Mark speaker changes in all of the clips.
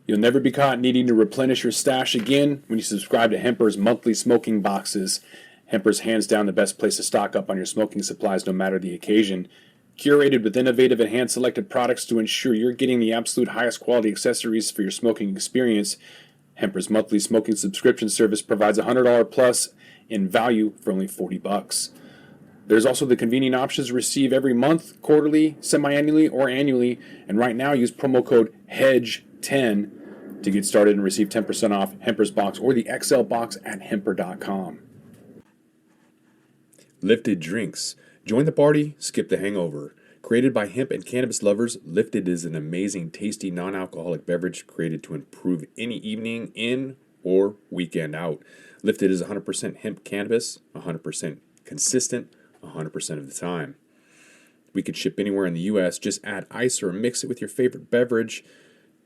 Speaker 1: You'll never be caught needing to replenish your stash again when you subscribe to Hemper's monthly smoking boxes. Hemper's hands down the best place to stock up on your smoking supplies no matter the occasion. Curated with innovative and hand-selected products to ensure you're getting the absolute highest quality accessories for your smoking experience, Hemper's monthly smoking subscription service provides $100 plus in value for only $40. There's also the convenient options to receive every month, quarterly, semi-annually, or annually, and right now use promo code HEDGE10 to get started and receive 10% off Hemper's box or the XL box at hemper.com. Lifted Drinks. Join the party, skip the hangover. Created by hemp and cannabis lovers, Lifted is an amazing, tasty, non-alcoholic beverage created to improve any evening in or weekend out. Lifted is 100% hemp cannabis, 100% consistent, 100% of the time. We could ship anywhere in the U.S. Just add ice or mix it with your favorite beverage.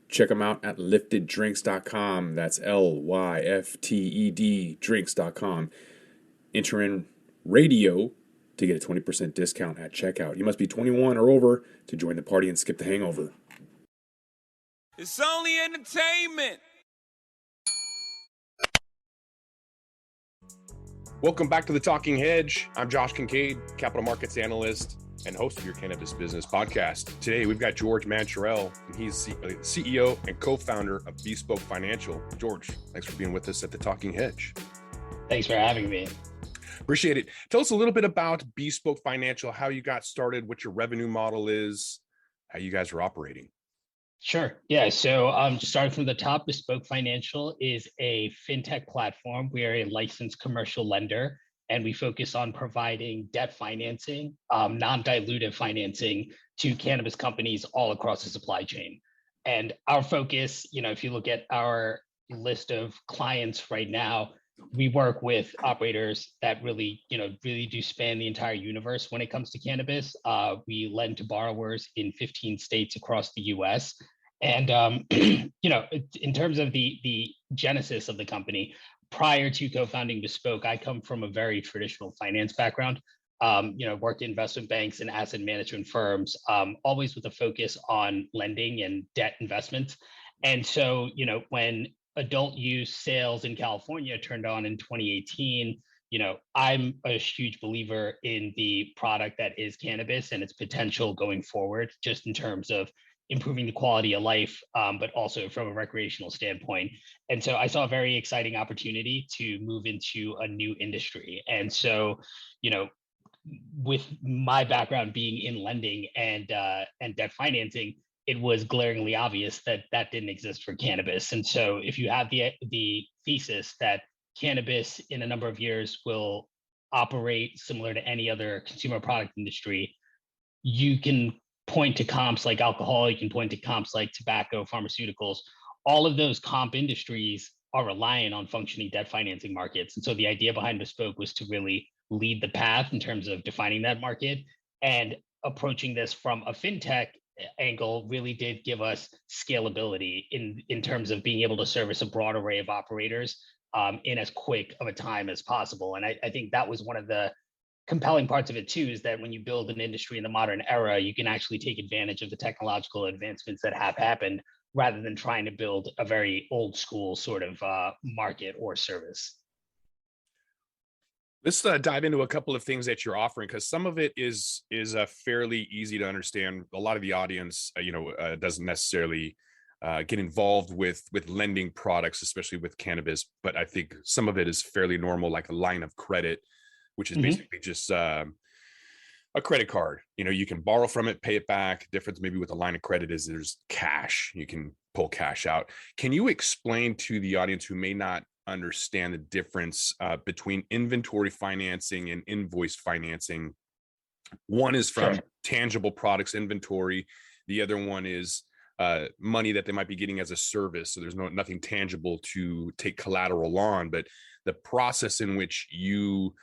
Speaker 1: Check them out at lifteddrinks.com. That's LYFTED drinks.com. Enter in radio to get a 20% discount at checkout. You must be 21 or over to join the party and skip the hangover.
Speaker 2: It's only entertainment.
Speaker 3: Welcome back to The Talking Hedge. I'm Josh Kincaid, capital markets analyst and host of your Cannabis Business Podcast. Today, we've got George Mancherel, and he's the CEO and co-founder of Bespoke Financial. George, thanks for being with us at The Talking Hedge.
Speaker 4: Thanks for having me.
Speaker 3: Appreciate it. Tell us a little bit about Bespoke Financial, how you got started, what your revenue model is, how you guys are operating.
Speaker 4: Sure. Yeah. So just starting from the top, Bespoke Financial is a FinTech platform. We are a licensed commercial lender, and we focus on providing debt financing, non-dilutive financing to cannabis companies all across the supply chain. And our focus, if you look at our list of clients right now, we work with operators that really do span the entire universe when it comes to cannabis. We lend to borrowers in 15 states across the U.S. And, in terms of the genesis of the company, prior to co-founding Bespoke, I come from a very traditional finance background. Worked in investment banks and asset management firms, always with a focus on lending and debt investments. And so, when adult use sales in California turned on in 2018, I'm a huge believer in the product that is cannabis and its potential going forward, just in terms of improving the quality of life, but also from a recreational standpoint. And so I saw a very exciting opportunity to move into a new industry. And so, with my background being in lending and debt financing, it was glaringly obvious that that didn't exist for cannabis. And so if you have the thesis that cannabis in a number of years will operate similar to any other consumer product industry, you can point to comps like alcohol, you can point to comps like tobacco, pharmaceuticals. All of those comp industries are reliant on functioning debt financing markets. And so the idea behind Bespoke was to really lead the path in terms of defining that market, and approaching this from a FinTech angle really did give us scalability in terms of being able to service a broad array of operators in as quick of a time as possible. And I think that was one of the compelling parts of it too, is that when you build an industry in the modern era, you can actually take advantage of the technological advancements that have happened rather than trying to build a very old school sort of market or service.
Speaker 3: Let's dive into a couple of things that you're offering, because some of it is fairly easy to understand. A lot of the audience, doesn't necessarily get involved with lending products, especially with cannabis. But I think some of it is fairly normal, like a line of credit, which is basically just a credit card. You can borrow from it, pay it back. Difference maybe with a line of credit is there's cash. You can pull cash out. Can you explain to the audience who may not understand the difference between inventory financing and invoice financing? One is from tangible products inventory. The other one is money that they might be getting as a service. So there's nothing tangible to take collateral on, but the process in which you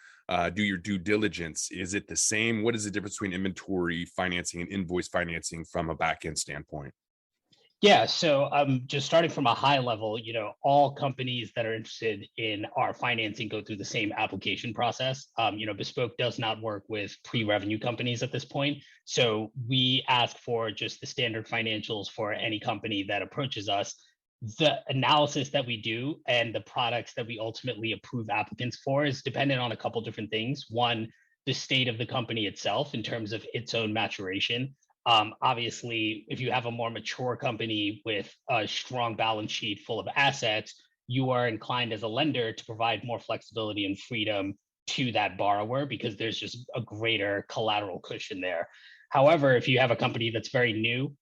Speaker 3: do your due diligence, is it the same? What is the difference between inventory financing and invoice financing from a back-end standpoint?
Speaker 4: Yeah, so just starting from a high level, all companies that are interested in our financing go through the same application process. Bespoke does not work with pre-revenue companies at this point. So we ask for just the standard financials for any company that approaches us. The analysis that we do and the products that we ultimately approve applicants for is dependent on a couple different things. One, the state of the company itself in terms of its own maturation. Obviously, if you have a more mature company with a strong balance sheet full of assets, you are inclined as a lender to provide more flexibility and freedom to that borrower because there's just a greater collateral cushion there. However, if you have a company that's very new,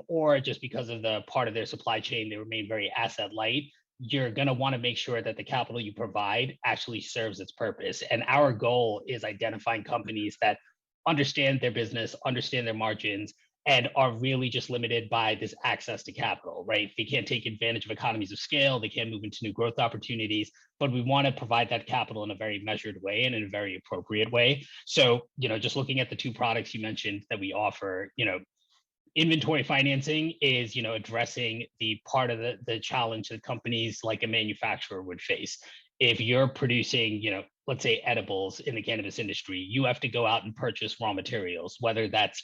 Speaker 4: or just because of the part of their supply chain, they remain very asset light, you're going to want to make sure that the capital you provide actually serves its purpose. And our goal is identifying companies that understand their business, understand their margins, and are really just limited by this access to capital, right? They can't take advantage of economies of scale, they can't move into new growth opportunities, but we want to provide that capital in a very measured way and in a very appropriate way. So, just looking at the two products you mentioned that we offer, inventory financing is addressing the part of the challenge that companies like a manufacturer would face. If you're producing let's say edibles in the cannabis industry, you have to go out and purchase raw materials, whether that's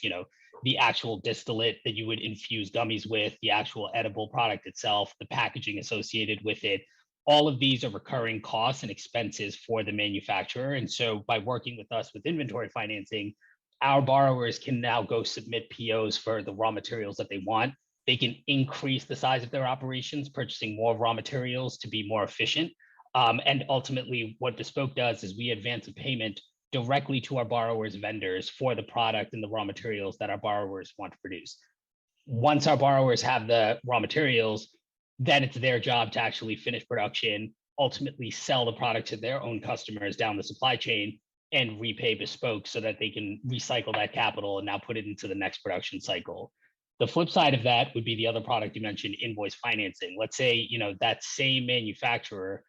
Speaker 4: the actual distillate that you would infuse gummies with, the actual edible product itself, the packaging associated with it. All of these are recurring costs and expenses for the manufacturer. And so by working with us with inventory financing, our borrowers can now go submit POs for the raw materials that they want. They can increase the size of their operations, purchasing more raw materials to be more efficient. And ultimately, what Bespoke does is we advance a payment directly to our borrowers' vendors for the product and the raw materials that our borrowers want to produce. Once our borrowers have the raw materials, then it's their job to actually finish production, ultimately sell the product to their own customers down the supply chain, and repay Bespoke so that they can recycle that capital and now put it into the next production cycle. The flip side of that would be the other product you mentioned, invoice financing. Let's say, that same manufacturer,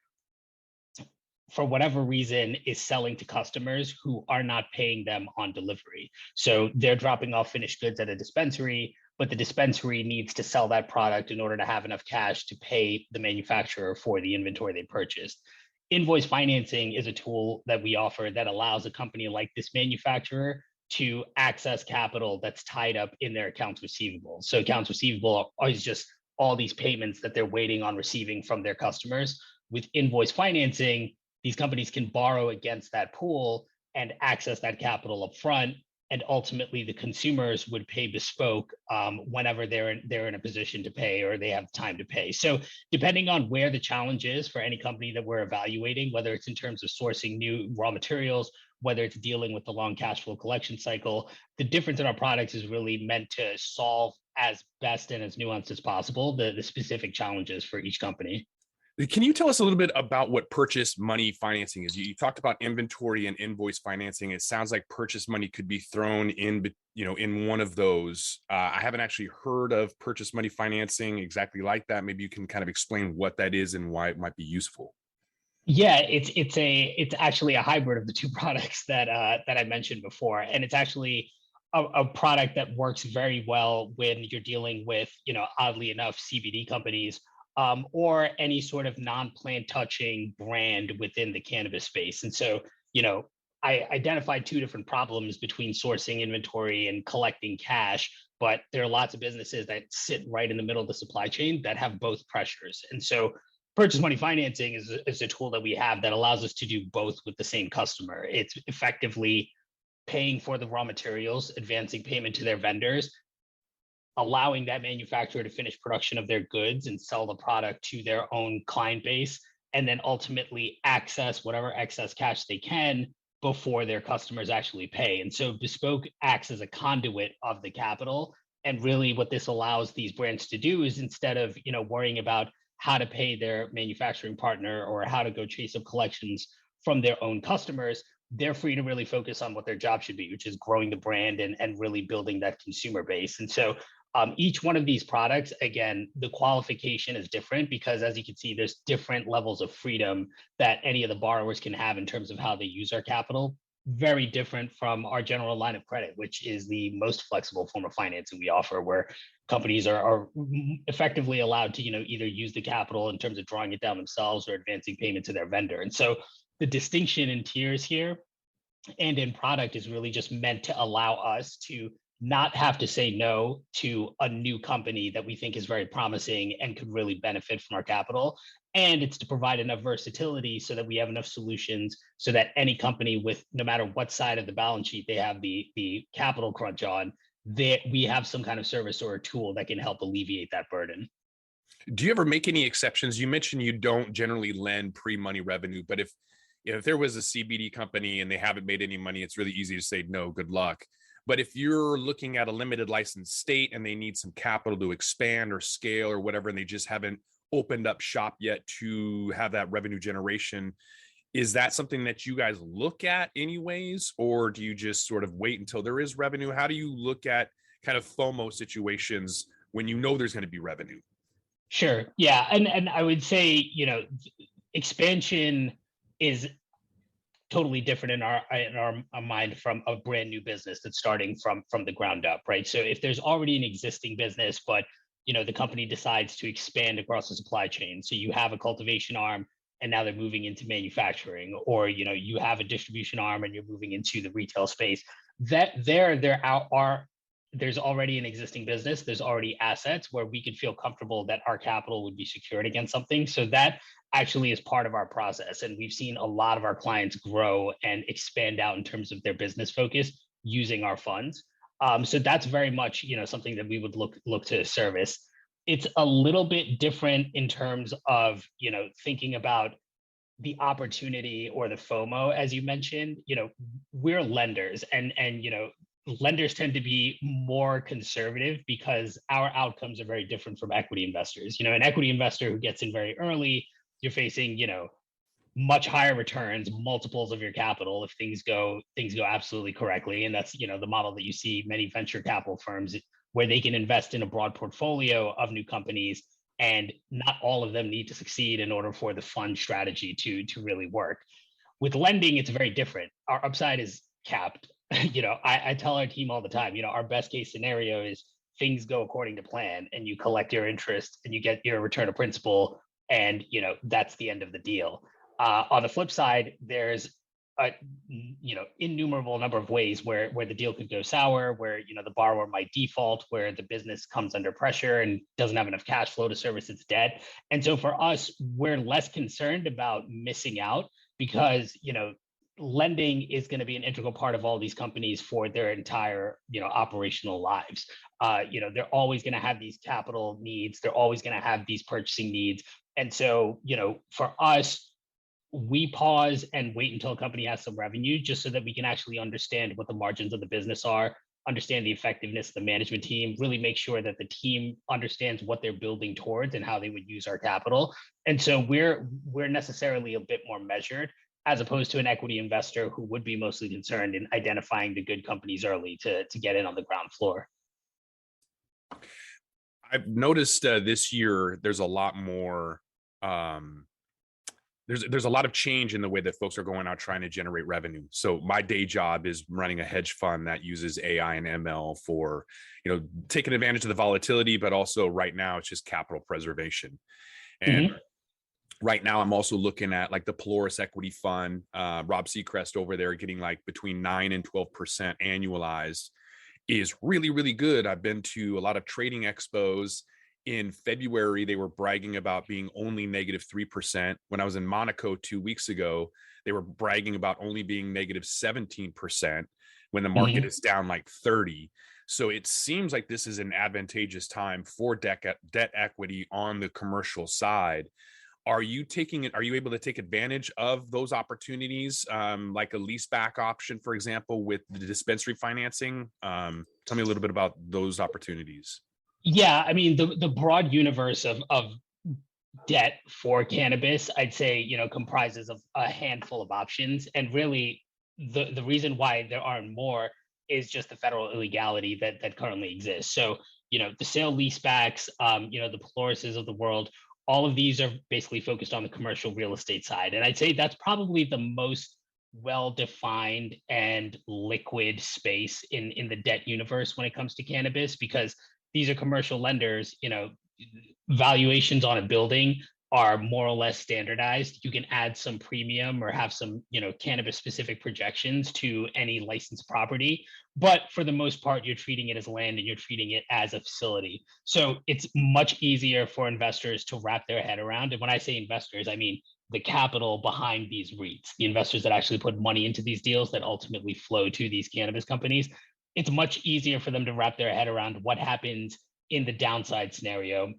Speaker 4: for whatever reason, is selling to customers who are not paying them on delivery. So they're dropping off finished goods at a dispensary, but the dispensary needs to sell that product in order to have enough cash to pay the manufacturer for the inventory they purchased. Invoice financing is a tool that we offer that allows a company like this manufacturer to access capital that's tied up in their accounts receivable. So accounts receivable is just all these payments that they're waiting on receiving from their customers. With invoice financing, these companies can borrow against that pool and access that capital up front. And ultimately, the consumers would pay Bespoke whenever they're in a position to pay or they have time to pay. So depending on where the challenge is for any company that we're evaluating, whether it's in terms of sourcing new raw materials, whether it's dealing with the long cash flow collection cycle, the difference in our products is really meant to solve as best and as nuanced as possible the specific challenges for each company.
Speaker 3: Can you tell us a little bit about what purchase money financing is? You talked about inventory and invoice financing. It sounds like purchase money could be thrown in, in one of those. I haven't actually heard of purchase money financing exactly like that. Maybe you can kind of explain what that is and why it might be useful.
Speaker 4: Yeah, it's actually a hybrid of the two products that I mentioned before, and it's actually a product that works very well when you're dealing with oddly enough CBD companies. Or any sort of non-plant touching brand within the cannabis space. And so, I identified two different problems between sourcing inventory and collecting cash, but there are lots of businesses that sit right in the middle of the supply chain that have both pressures. And so purchase money financing is a tool that we have that allows us to do both with the same customer. It's effectively paying for the raw materials, advancing payment to their vendors, allowing that manufacturer to finish production of their goods and sell the product to their own client base, and then ultimately access whatever excess cash they can before their customers actually pay. And so Bespoke acts as a conduit of the capital. And really what this allows these brands to do is instead of, worrying about how to pay their manufacturing partner or how to go chase up collections from their own customers, they're free to really focus on what their job should be, which is growing the brand and really building that consumer base. And so each one of these products, again, the qualification is different because as you can see, there's different levels of freedom that any of the borrowers can have in terms of how they use our capital. Very different from our general line of credit, which is the most flexible form of financing we offer, where companies are effectively allowed to, either use the capital in terms of drawing it down themselves or advancing payment to their vendor. And so the distinction in tiers here and in product is really just meant to allow us to not have to say no to a new company that we think is very promising and could really benefit from our capital. And it's to provide enough versatility so that we have enough solutions so that any company with, no matter what side of the balance sheet they have the capital crunch on, that we have some kind of service or a tool that can help alleviate that burden.
Speaker 3: Do you ever make any exceptions? You mentioned you don't generally lend pre-money revenue, but if there was a CBD company and they haven't made any money, it's really easy to say no, good luck. But if you're looking at a limited license state and they need some capital to expand or scale or whatever, and they just haven't opened up shop yet to have that revenue generation, is that something that you guys look at anyways, or do you just sort of wait until there is revenue? How do you look at kind of FOMO situations when you know there's going to be revenue?
Speaker 4: Sure. Yeah. And I would say, expansion is totally different in our mind from a brand new business that's starting from the ground up, right? So if there's already an existing business, but the company decides to expand across the supply chain, so you have a cultivation arm and now they're moving into manufacturing, or you have a distribution arm and you're moving into the retail space, there's already an existing business, there's already assets where we could feel comfortable that our capital would be secured against something. So that actually is part of our process. And we've seen a lot of our clients grow and expand out in terms of their business focus using our funds. So that's very much, something that we would look to service. It's a little bit different in terms of, thinking about the opportunity or the FOMO, as you mentioned. We're lenders, and lenders tend to be more conservative because our outcomes are very different from equity investors. An equity investor who gets in very early, you're facing, much higher returns, multiples of your capital if things go absolutely correctly. And that's, the model that you see many venture capital firms, where they can invest in a broad portfolio of new companies, and not all of them need to succeed in order for the fund strategy to really work. With lending, it's very different. Our upside is capped. I tell our team all the time, our best case scenario is things go according to plan and you collect your interest and you get your return of principal, and that's the end of the deal. On the flip side, there's a innumerable number of ways where the deal could go sour, where the borrower might default, where the business comes under pressure and doesn't have enough cash flow to service its debt. And so for us, we're less concerned about missing out, because lending is going to be an integral part of all these companies for their entire operational lives. They're always going to have these capital needs, they're always going to have these purchasing needs. And so for us, we pause and wait until a company has some revenue, just so that we can actually understand what the margins of the business are, understand the effectiveness of the management team, really make sure that the team understands what they're building towards and how they would use our capital. And so we're necessarily a bit more measured, as opposed to an equity investor who would be mostly concerned in identifying the good companies early to get in on the ground floor.
Speaker 3: I've noticed this year there's a lot more there's a lot of change in the way that folks are going out trying to generate revenue. So my day job is running a hedge fund that uses AI and ML for, taking advantage of the volatility, but also right now it's just capital preservation. And right now I'm also looking at like the Polaris equity fund, Rob Seacrest over there getting like between 9 and 12% annualized is really, really good. I've been to a lot of trading expos. In February, they were bragging about being only negative 3%. When I was in Monaco 2 weeks ago, they were bragging about only being negative 17% when the market is down like 30. So it seems like this is an advantageous time for debt equity on the commercial side. Are you able to take advantage of those opportunities, like a leaseback option, for example, with the dispensary financing? Tell me a little bit about those opportunities.
Speaker 4: Yeah, I mean, the broad universe of debt for cannabis, I'd say, comprises of a handful of options. And really, the reason why there aren't more is just the federal illegality that currently exists. So, the sale leasebacks, the Polarises of the world, all of these are basically focused on the commercial real estate side. And I'd say that's probably the most well-defined and liquid space in the debt universe when it comes to cannabis, because these are commercial lenders. Valuations on a building are more or less standardized. You can add some premium or have some, cannabis specific projections to any licensed property. But for the most part, you're treating it as land and you're treating it as a facility. So it's much easier for investors to wrap their head around. And when I say investors, I mean the capital behind these REITs, the investors that actually put money into these deals that ultimately flow to these cannabis companies. It's much easier for them to wrap their head around what happens in the downside scenario.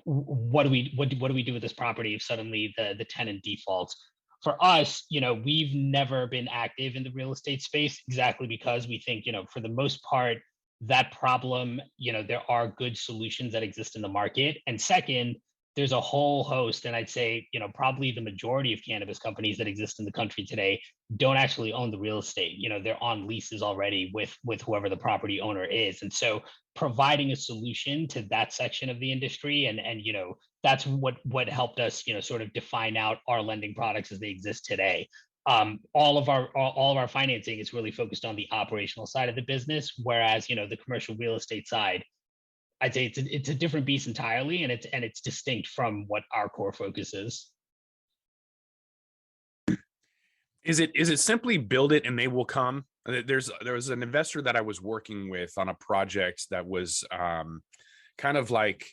Speaker 4: What do we do with this property if suddenly the tenant defaults? For us, we've never been active in the real estate space exactly because we think, for the most part, that problem, there are good solutions that exist in the market. And second, there's a whole host, and I'd say, probably the majority of cannabis companies that exist in the country today don't actually own the real estate. They're on leases already with whoever the property owner is. And so providing a solution to that section of the industry and that's what helped us, sort of define out our lending products as they exist today. All of our financing is really focused on the operational side of the business, whereas the commercial real estate side, I'd say it's a different beast entirely, and it's distinct from what our core focus is.
Speaker 3: Is it simply build it and they will come? There was an investor that I was working with on a project that was kind of like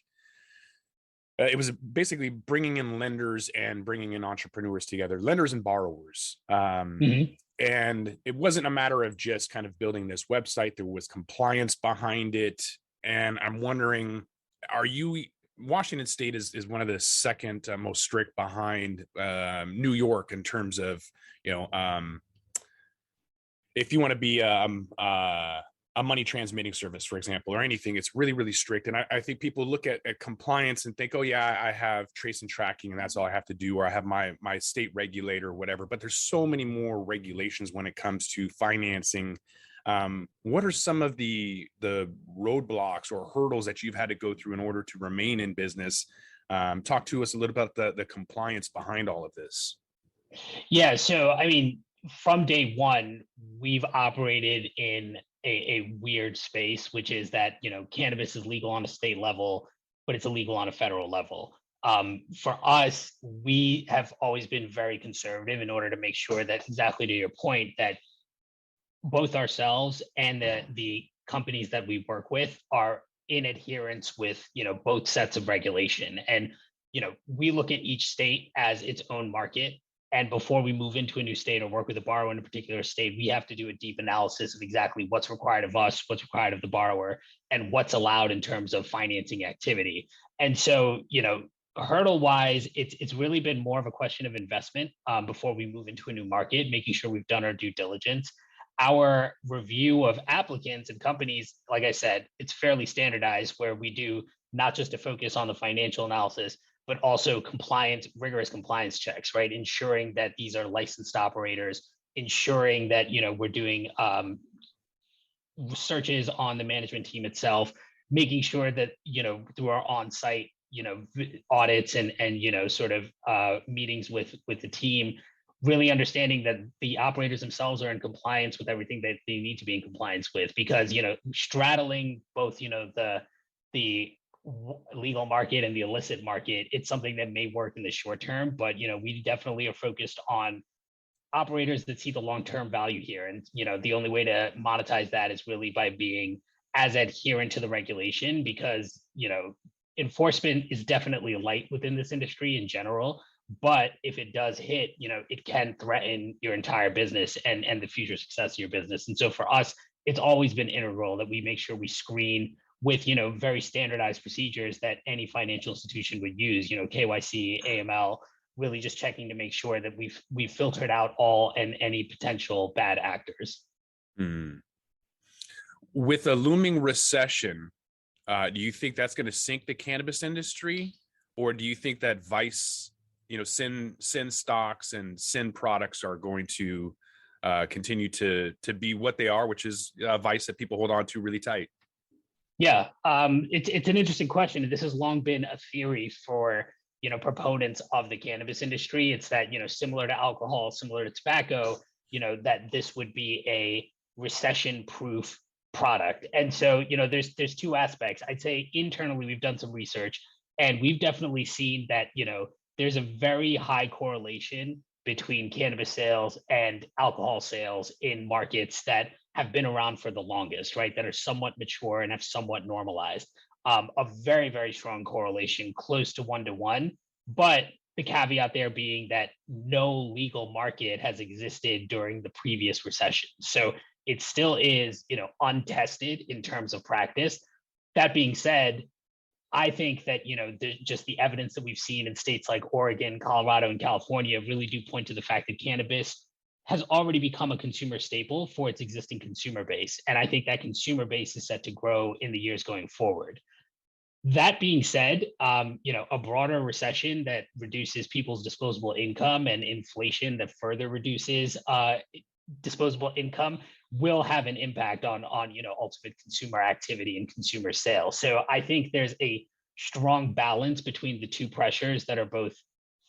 Speaker 3: it was basically bringing in lenders and bringing in entrepreneurs together, lenders and borrowers. And it wasn't a matter of just kind of building this website. There was compliance behind it. And I'm wondering, Washington State is one of the second most strict behind New York in terms of, if you want to be a money transmitting service, for example, or anything, it's really, really strict. And I think people look at compliance and think, oh yeah, I have trace and tracking and that's all I have to do, or I have my state regulator or whatever. But there's so many more regulations when it comes to financing. What are some of the roadblocks or hurdles that you've had to go through in order to remain in business? Talk to us a little about the compliance behind all of this.
Speaker 4: Yeah, so I mean, from day one, we've operated in a weird space, which is that cannabis is legal on a state level, but it's illegal on a federal level. For us, we have always been very conservative in order to make sure that, exactly to your point, that both ourselves and the companies that we work with are in adherence with both sets of regulation. And we look at each state as its own market. And before we move into a new state or work with a borrower in a particular state, we have to do a deep analysis of exactly what's required of us, what's required of the borrower, and what's allowed in terms of financing activity. And so, hurdle wise, it's really been more of a question of investment before we move into a new market, making sure we've done our due diligence. Our review of applicants and companies, like I said, it's fairly standardized, where we do not just a focus on the financial analysis, but also rigorous compliance checks, right? Ensuring that these are licensed operators, ensuring that, we're doing searches on the management team itself, making sure that, through our on-site, audits and sort of meetings with the team, really understanding that the operators themselves are in compliance with everything that they need to be in compliance with, because, straddling both, the legal market and the illicit market, it's something that may work in the short term, but we definitely are focused on operators that see the long-term value here. And the only way to monetize that is really by being as adherent to the regulation, because enforcement is definitely light within this industry in general, but if it does hit, it can threaten your entire business and the future success of your business. And so for us, it's always been integral that we make sure we screen with very standardized procedures that any financial institution would use, KYC, AML, really just checking to make sure that we've filtered out all and any potential bad actors.
Speaker 3: With a looming recession, do you think that's going to sink the cannabis industry, or do you think that Vice, sin stocks and sin products are going to continue to be what they are, which is a vice that people hold on to really tight?
Speaker 4: Yeah, it's an interesting question. This has long been a theory for proponents of the cannabis industry. It's that similar to alcohol, similar to tobacco, that this would be a recession-proof product. And so there's two aspects. I'd say internally we've done some research, And we've definitely seen that, there's a very high correlation between cannabis sales and alcohol sales in markets that have been around for the longest, right? That are somewhat mature and have somewhat normalized. A very, very strong correlation, close to 1-to-1. But the caveat there being that no legal market has existed during the previous recession. So it still is, untested in terms of practice. That being said, I think that, just the evidence that we've seen in states like Oregon, Colorado, and California really do point to the fact that cannabis has already become a consumer staple for its existing consumer base. And I think that consumer base is set to grow in the years going forward. That being said, a broader recession that reduces people's disposable income and inflation that further reduces disposable income will have an impact on ultimate consumer activity and consumer sales. So I think there's a strong balance between the two pressures that are both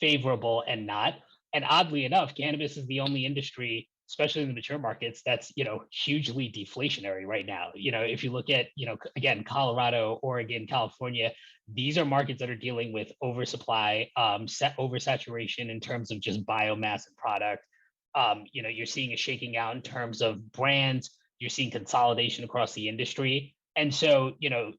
Speaker 4: favorable and not. And oddly enough, cannabis is the only industry, especially in the mature markets, that's hugely deflationary right now. If you look at again, Colorado, Oregon, California, these are markets that are dealing with oversupply, oversaturation in terms of just biomass and product. You're seeing a shaking out in terms of brands. You're seeing consolidation across the industry. And so,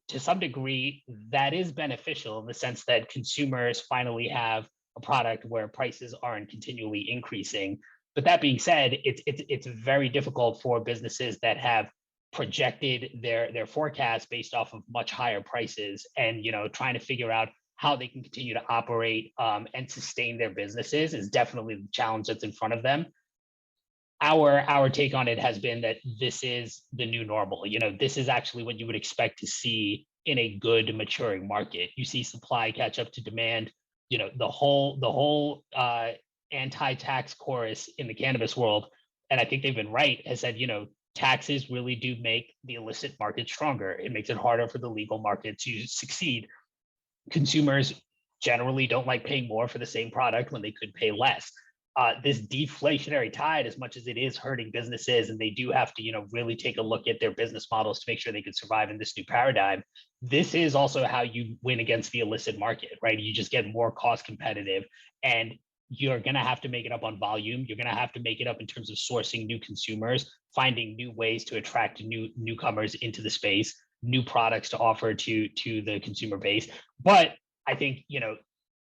Speaker 4: to some degree, that is beneficial in the sense that consumers finally have a product where prices aren't continually increasing. But that being said, it's very difficult for businesses that have projected their forecasts based off of much higher prices, and trying to figure out how they can continue to operate and sustain their businesses is definitely the challenge that's in front of them. Our take on it has been that this is the new normal. This is actually what you would expect to see in a good maturing market. You see supply catch up to demand. The whole anti-tax chorus in the cannabis world, and I think they've been right, has said, taxes really do make the illicit market stronger. It makes it harder for the legal market to succeed. Consumers generally don't like paying more for the same product when they could pay less. This deflationary tide, as much as it is hurting businesses, and they do have to, really take a look at their business models to make sure they can survive in this new paradigm. This is also how you win against the illicit market, right? You just get more cost competitive, and you're going to have to make it up on volume. You're going to have to make it up in terms of sourcing new consumers, finding new ways to attract newcomers into the space, new products to offer to the consumer base. But I think,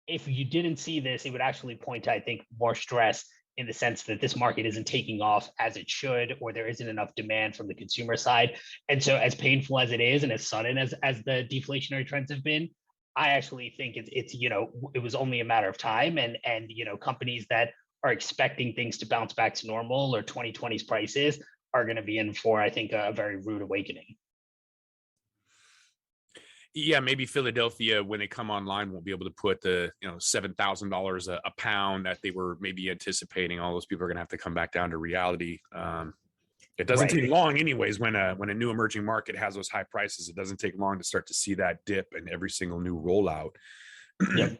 Speaker 4: if you didn't see this, it would actually point to, I think, more stress in the sense that this market isn't taking off as it should, or there isn't enough demand from the consumer side. And so as painful as it is, and as sudden as the deflationary trends have been, I actually think it's it was only a matter of time, and companies that are expecting things to bounce back to normal or 2020's prices are going to be in for, I think, a very rude awakening.
Speaker 3: Yeah, maybe Philadelphia, when they come online, won't be able to put the $7,000 a pound that they were maybe anticipating. All those people are going to have to come back down to reality. It doesn't take long, anyways. When a new emerging market has those high prices, it doesn't take long to start to see that dip in every single new rollout.
Speaker 4: Yep.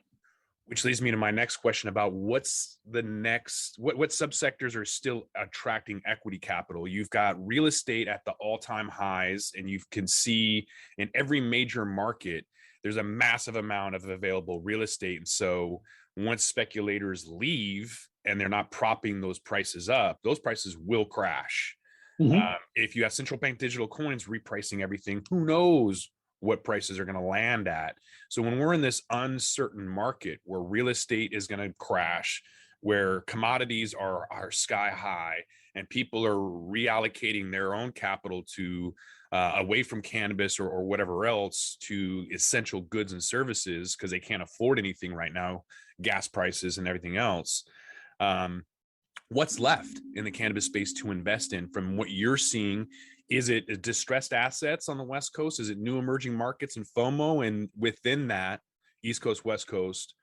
Speaker 3: Which leads me to my next question about what's the next, what subsectors are still attracting equity capital. You've got real estate at the all-time highs, and you can see in every major market, there's a massive amount of available real estate. And so once speculators leave and they're not propping those prices up, those prices will crash.
Speaker 4: Mm-hmm.
Speaker 3: If you have central bank digital coins repricing everything, who knows what prices are going to land at. So when we're in this uncertain market where real estate is going to crash, where commodities are sky high, and people are reallocating their own capital to away from cannabis or whatever else to essential goods and services because they can't afford anything right now, gas prices and everything else. What's left in the cannabis space to invest in from what you're seeing? Is it distressed assets on the West Coast? Is it new emerging markets and FOMO? And within that, East Coast, West Coast,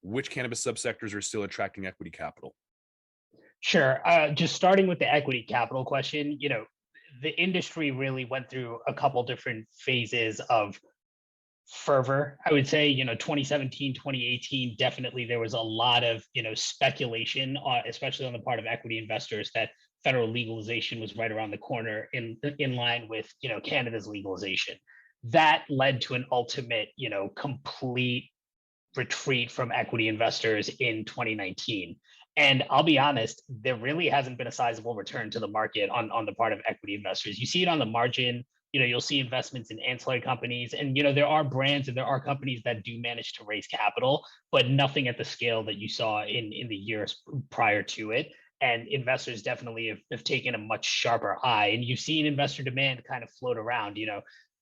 Speaker 3: which cannabis subsectors are still attracting equity capital?
Speaker 4: Sure. Just starting with the equity capital question, the industry really went through a couple different phases of fervor. I would say, 2017, 2018, definitely there was a lot of, speculation, especially on the part of equity investors, that federal legalization was right around the corner in line with, Canada's legalization. That led to an ultimate, complete retreat from equity investors in 2019. And I'll be honest, there really hasn't been a sizable return to the market on the part of equity investors. You see it on the margin. You'll see investments in ancillary companies, and there are brands and there are companies that do manage to raise capital, but nothing at the scale that you saw in the years prior to it. And investors definitely have taken a much sharper eye, and you've seen investor demand kind of float around.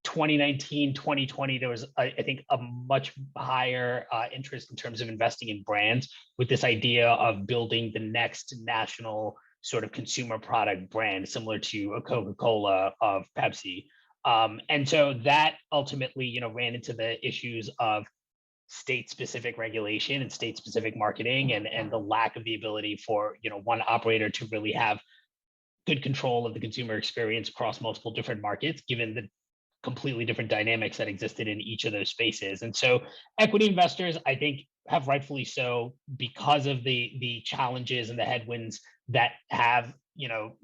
Speaker 4: 2019, 2020, there was, I think, a much higher interest in terms of investing in brands with this idea of building the next national sort of consumer product brand, similar to a Coca-Cola of Pepsi. And so that ultimately, ran into the issues of state-specific regulation and state-specific marketing, and the lack of the ability for, one operator to really have good control of the consumer experience across multiple different markets, given the completely different dynamics that existed in each of those spaces. And so equity investors, I think, have rightfully so, because of the challenges and the headwinds that have,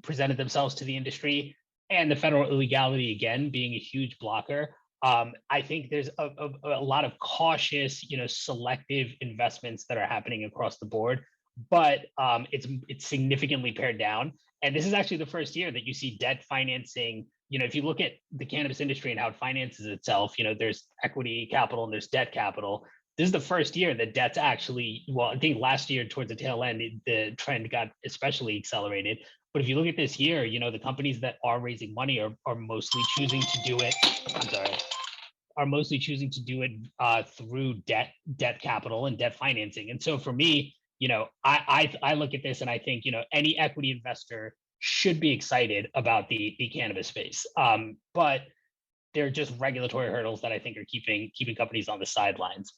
Speaker 4: presented themselves to the industry, and the federal illegality, again, being a huge blocker. I think there's a lot of cautious, selective investments that are happening across the board, but it's significantly pared down. And this is actually the first year that you see debt financing. If you look at the cannabis industry and how it finances itself, there's equity capital and there's debt capital. This is the first year that debt's actually, well, I think last year towards the tail end, the trend got especially accelerated. But if you look at this year, the companies that are raising money are mostly choosing to do it. Are mostly choosing to do it through debt capital and debt financing. And so for me, I look at this and I think, any equity investor should be excited about the cannabis space. But they're just regulatory hurdles that I think are keeping companies on the sidelines.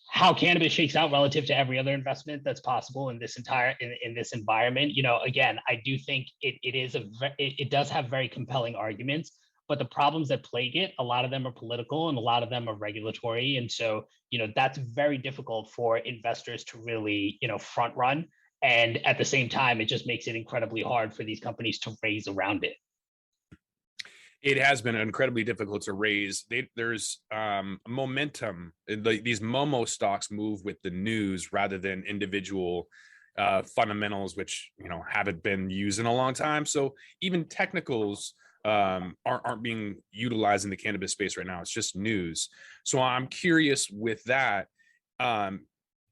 Speaker 4: How cannabis shakes out relative to every other investment that's possible in this in this environment, again, I do think it does have very compelling arguments, but the problems that plague it, a lot of them are political and a lot of them are regulatory. And so, that's very difficult for investors to really, front run. And at the same time, it just makes it incredibly hard for these companies to raise around it.
Speaker 3: It has been incredibly difficult to raise. There's momentum. These Momo stocks move with the news rather than individual fundamentals, which haven't been used in a long time. So even technicals aren't being utilized in the cannabis space right now. It's just news. So I'm curious with that.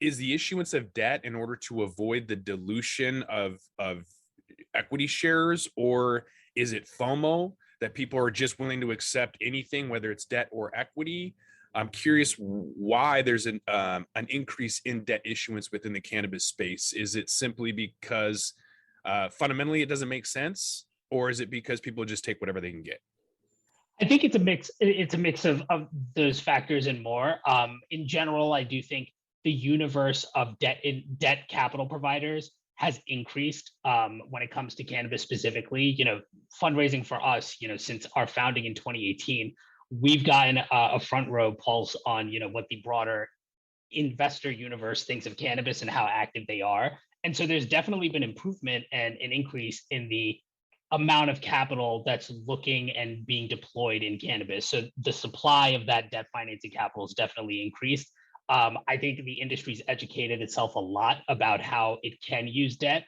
Speaker 3: Is the issuance of debt in order to avoid the dilution of equity shares, or is it FOMO that people are just willing to accept anything, whether it's debt or equity? I'm curious why there's an increase in debt issuance within the cannabis space. Is it simply because fundamentally it doesn't make sense, or is it because people just take whatever they can get?
Speaker 4: I think it's a mix. It's a mix of those factors and more. In general, I do think the universe of debt capital providers has increased when it comes to cannabis specifically. Fundraising for us, since our founding in 2018, we've gotten a front row pulse on, what the broader investor universe thinks of cannabis and how active they are. And so there's definitely been improvement and an increase in the amount of capital that's looking and being deployed in cannabis. So the supply of that debt financing capital has definitely increased. I think the industry's educated itself a lot about how it can use debt,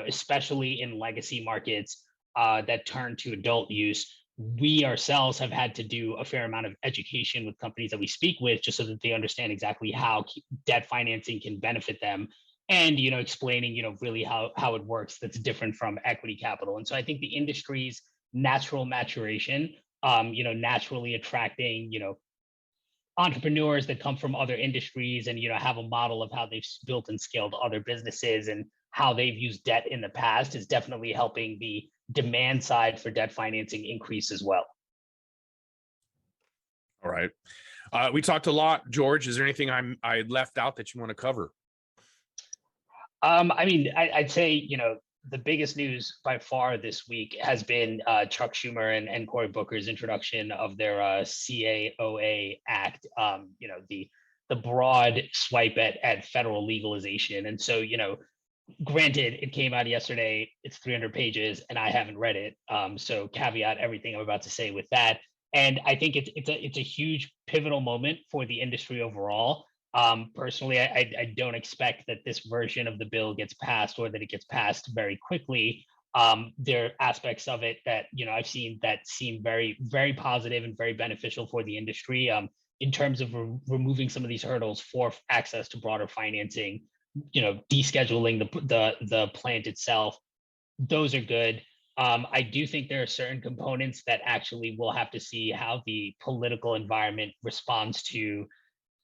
Speaker 4: especially in legacy markets that turn to adult use. We ourselves have had to do a fair amount of education with companies that we speak with, just so that they understand exactly how debt financing can benefit them, and explaining really how it works that's different from equity capital. And so I think the industry's natural maturation, naturally attracting entrepreneurs that come from other industries and have a model of how they've built and scaled other businesses and how they've used debt in the past, is definitely helping the demand side for debt financing increase as well.
Speaker 3: All right. We talked a lot, George. Is there anything I left out that you want to cover?
Speaker 4: I'd say, the biggest news by far this week has been Chuck Schumer and Cory Booker's introduction of their CAOA Act, the broad swipe at federal legalization. And so, granted, it came out yesterday, it's 300 pages and I haven't read it. So caveat everything I'm about to say with that. And I think it's a huge pivotal moment for the industry overall. Personally, I don't expect that this version of the bill gets passed or that it gets passed very quickly. There are aspects of it that I've seen that seem very, very positive and very beneficial for the industry, in terms of removing some of these hurdles for access to broader financing. Descheduling the plant itself. Those are good. I do think there are certain components that actually we'll have to see how the political environment responds to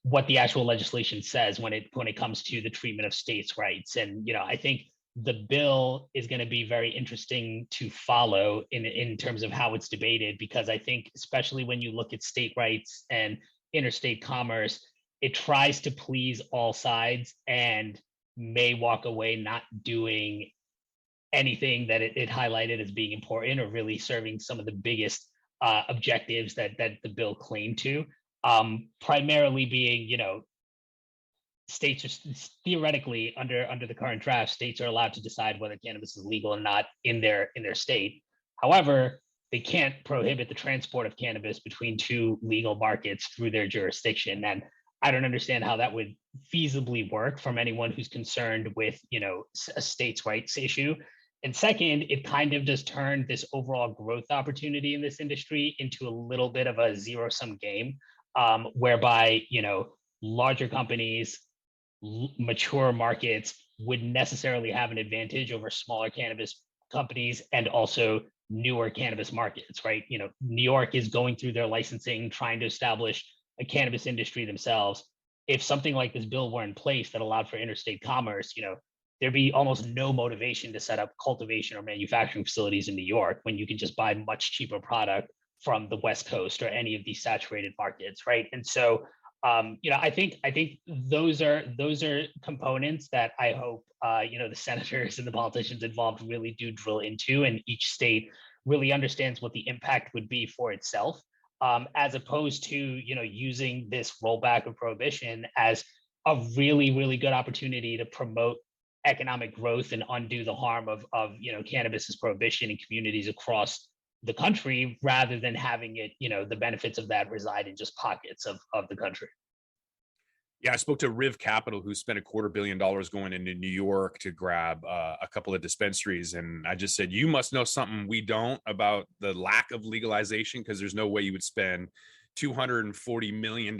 Speaker 4: what the actual legislation says when it comes to the treatment of states' rights. And I think the bill is going to be very interesting to follow in terms of how it's debated, because I think especially when you look at state rights and interstate commerce, it tries to please all sides and may walk away not doing anything that it highlighted as being important or really serving some of the biggest objectives that the bill claimed to. Primarily being, states are theoretically under the current draft, states are allowed to decide whether cannabis is legal or not in their state. However, they can't prohibit the transport of cannabis between two legal markets through their jurisdiction. And I don't understand how that would feasibly work from anyone who's concerned with, a states' rights issue. And second, it kind of just turned this overall growth opportunity in this industry into a little bit of a zero-sum game, whereby, larger companies, mature markets would necessarily have an advantage over smaller cannabis companies and also newer cannabis markets, right? New York is going through their licensing, trying to establish a cannabis industry themselves. If something like this bill were in place that allowed for interstate commerce, there'd be almost no motivation to set up cultivation or manufacturing facilities in New York when you can just buy much cheaper product from the West Coast or any of these saturated markets, right? And so, I think those are components that I hope the senators and the politicians involved really do drill into, and each state really understands what the impact would be for itself, as opposed to using this rollback of prohibition as a really, really good opportunity to promote economic growth and undo the harm of cannabis's prohibition in communities across the country, rather than having it, the benefits of that reside in just pockets of the country.
Speaker 3: Yeah, I spoke to Riv Capital, who spent $250 million going into New York to grab a couple of dispensaries. And I just said, you must know something we don't about the lack of legalization, because there's no way you would spend $240 million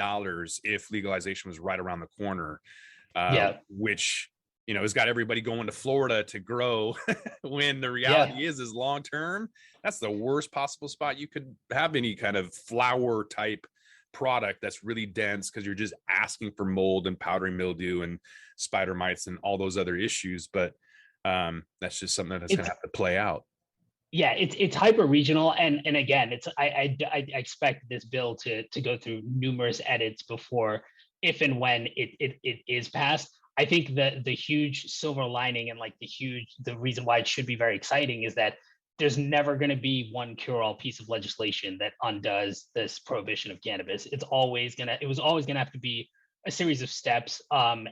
Speaker 3: if legalization was right around the corner, which, has got everybody going to Florida to grow when the reality is long term, that's the worst possible spot you could have any kind of flower type product that's really dense, because you're just asking for mold and powdery mildew and spider mites and all those other issues. But that's just something that's going to have to play out.
Speaker 4: Yeah, it's hyper regional, and again, I expect this bill to go through numerous edits before, if and when it is passed. I think that the huge silver lining and the reason why it should be very exciting is that there's never going to be one cure-all piece of legislation that undoes this prohibition of cannabis. It was always going to have to be a series of steps, and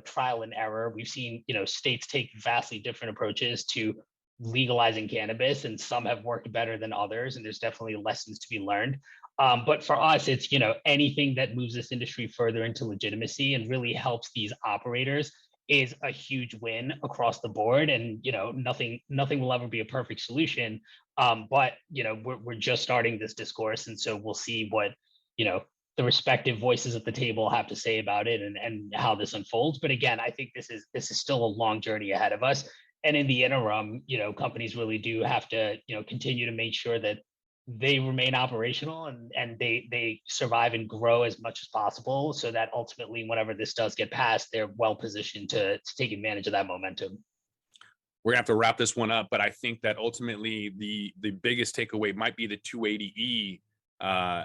Speaker 4: trial and error. We've seen states take vastly different approaches to legalizing cannabis, and some have worked better than others, and there's definitely lessons to be learned. But for us, it's anything that moves this industry further into legitimacy and really helps these operators is a huge win across the board. And nothing will ever be a perfect solution. But we're just starting this discourse, and so we'll see what the respective voices at the table have to say about it and how this unfolds. But again, I think this is still a long journey ahead of us. And in the interim, companies really do have to continue to make sure that they remain operational and they survive and grow as much as possible, so that ultimately, whenever this does get passed, they're well positioned to take advantage of that momentum.
Speaker 3: We're gonna have to wrap this one up, but I think that ultimately the biggest takeaway might be the 280E.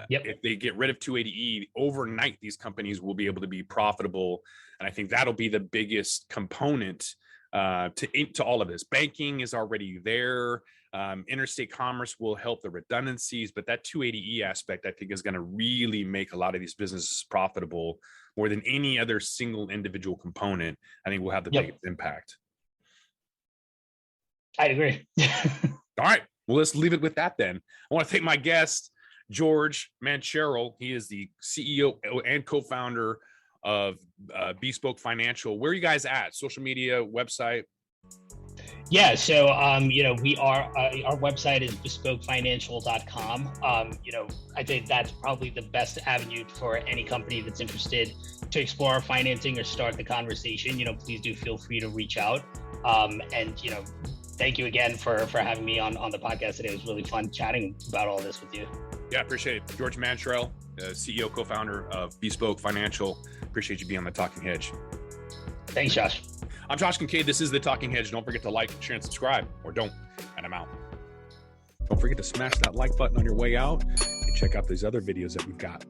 Speaker 3: If they get rid of 280E overnight, these companies will be able to be profitable, and I think that'll be the biggest component to all of this. Banking is already there. Interstate commerce will help the redundancies, but that 280E aspect, I think, is going to really make a lot of these businesses profitable more than any other single individual component. I think will have the biggest impact.
Speaker 4: I'd agree.
Speaker 3: All right. Well, let's leave it with that then. I want to thank my guest, George Manchero. He is the CEO and co-founder of Bespoke Financial. Where are you guys at? Social media, website?
Speaker 4: Yeah, so we are our website is bespokefinancial.com. I think that's probably the best avenue for any company that's interested to explore our financing or start the conversation. Please do feel free to reach out. Thank you again for having me on the podcast today. It was really fun chatting about all this with you.
Speaker 3: Yeah, appreciate it. George Mantrell, CEO, co-founder of Bespoke Financial. Appreciate you being on the Talking Hedge.
Speaker 4: Thanks, Josh.
Speaker 3: I'm Josh Kincaid. This is the Talking Hedge. Don't forget to like, share, and subscribe, or don't, and I'm out. Don't forget to smash that like button on your way out and check out these other videos that we've got.